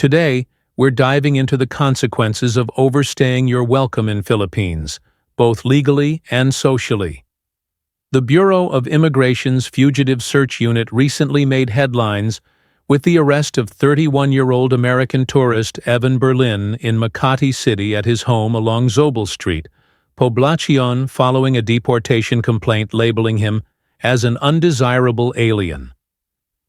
Today, we're diving into the consequences of overstaying your welcome in Philippines, both legally and socially. The Bureau of Immigration's Fugitive Search Unit recently made headlines with the arrest of 31-year-old American tourist Evan Berlin in Makati City at his home along Zobel Street, Poblacion, following a deportation complaint labeling him as an undesirable alien.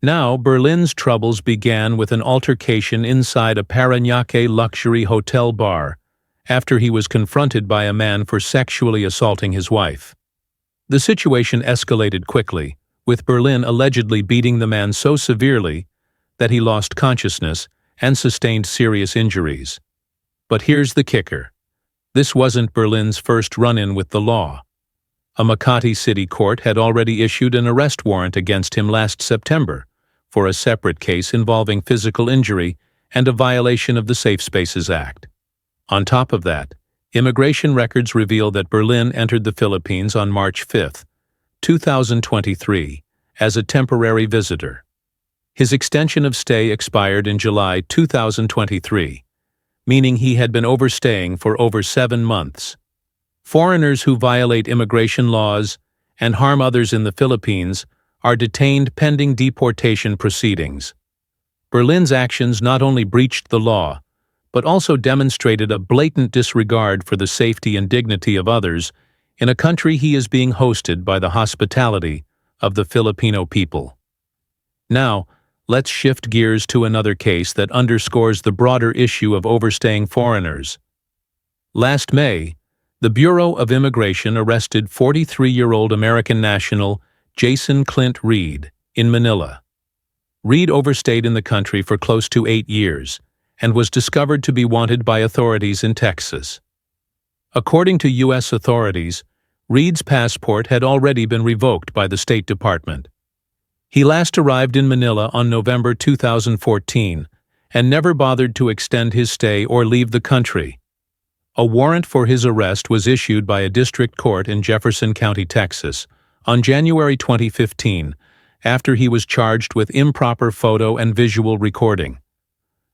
Now, Berlin's troubles began with an altercation inside a Parañaque luxury hotel bar after he was confronted by a man for sexually assaulting his wife. The situation escalated quickly, with Berlin allegedly beating the man so severely that he lost consciousness and sustained serious injuries. But here's the kicker. This wasn't Berlin's first run-in with the law. A Makati City court had already issued an arrest warrant against him last September for a separate case involving physical injury and a violation of the Safe Spaces Act. On top of that, immigration records reveal that Berlin entered the Philippines on March 5, 2023, as a temporary visitor. His extension of stay expired in July 2023, meaning he had been overstaying for over 7 months. Foreigners who violate immigration laws and harm others in the Philippines are detained pending deportation proceedings. Berlin's actions not only breached the law, but also demonstrated a blatant disregard for the safety and dignity of others in a country he is being hosted by the hospitality of the Filipino people. Now, let's shift gears to another case that underscores the broader issue of overstaying foreigners. Last May, the Bureau of Immigration arrested 43-year-old American national Jason Clint Reed in Manila. Reed overstayed in the country for close to 8 years and was discovered to be wanted by authorities in Texas. According to U.S. authorities, Reed's passport had already been revoked by the State Department. He last arrived in Manila on November 2014 and never bothered to extend his stay or leave the country. A warrant for his arrest was issued by a district court in Jefferson County, Texas, on January 2015, after he was charged with improper photo and visual recording.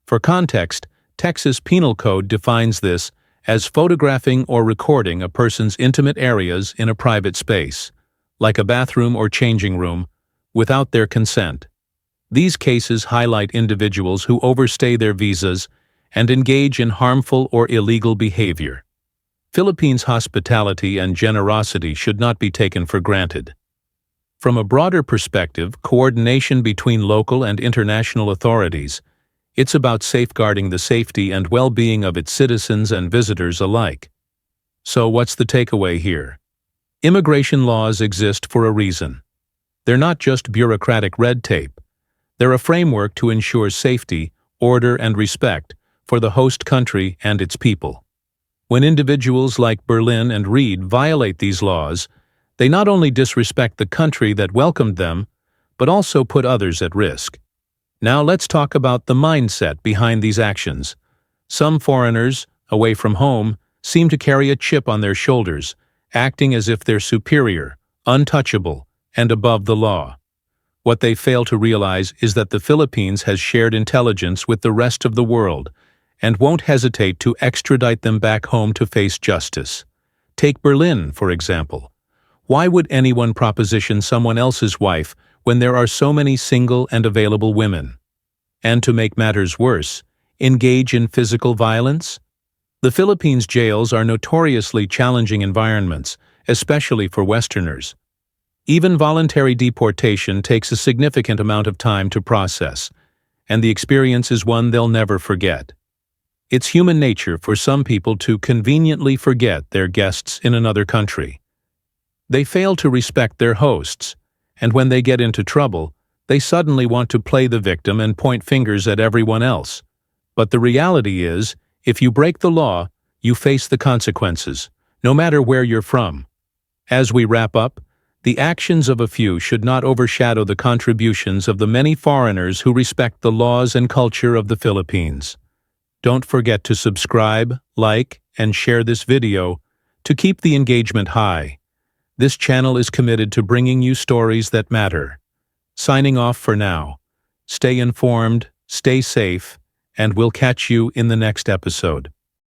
For context, Texas Penal Code defines this as photographing or recording a person's intimate areas in a private space, like a bathroom or changing room, without their consent. These cases highlight individuals who overstay their visas and engage in harmful or illegal behavior. Philippines' hospitality and generosity should not be taken for granted. From a broader perspective, coordination between local and international authorities, it's about safeguarding the safety and well-being of its citizens and visitors alike. So what's the takeaway here? Immigration laws exist for a reason. They're not just bureaucratic red tape. They're a framework to ensure safety, order, and respect for the host country and its people. When individuals like Berlin and Reed violate these laws, they not only disrespect the country that welcomed them, but also put others at risk. Now let's talk about the mindset behind these actions. Some foreigners, away from home, seem to carry a chip on their shoulders, acting as if they're superior, untouchable, and above the law. What they fail to realize is that the Philippines has shared intelligence with the rest of the world and won't hesitate to extradite them back home to face justice. Take Berlin, for example. Why would anyone proposition someone else's wife when there are so many single and available women? And to make matters worse, engage in physical violence? The Philippines' jails are notoriously challenging environments, especially for Westerners. Even voluntary deportation takes a significant amount of time to process, and the experience is one they'll never forget. It's human nature for some people to conveniently forget their guests in another country. They fail to respect their hosts, and when they get into trouble, they suddenly want to play the victim and point fingers at everyone else. But the reality is, if you break the law, you face the consequences, no matter where you're from. As we wrap up, the actions of a few should not overshadow the contributions of the many foreigners who respect the laws and culture of the Philippines. Don't forget to subscribe, like, and share this video to keep the engagement high. This channel is committed to bringing you stories that matter. Signing off for now. Stay informed, stay safe, and we'll catch you in the next episode.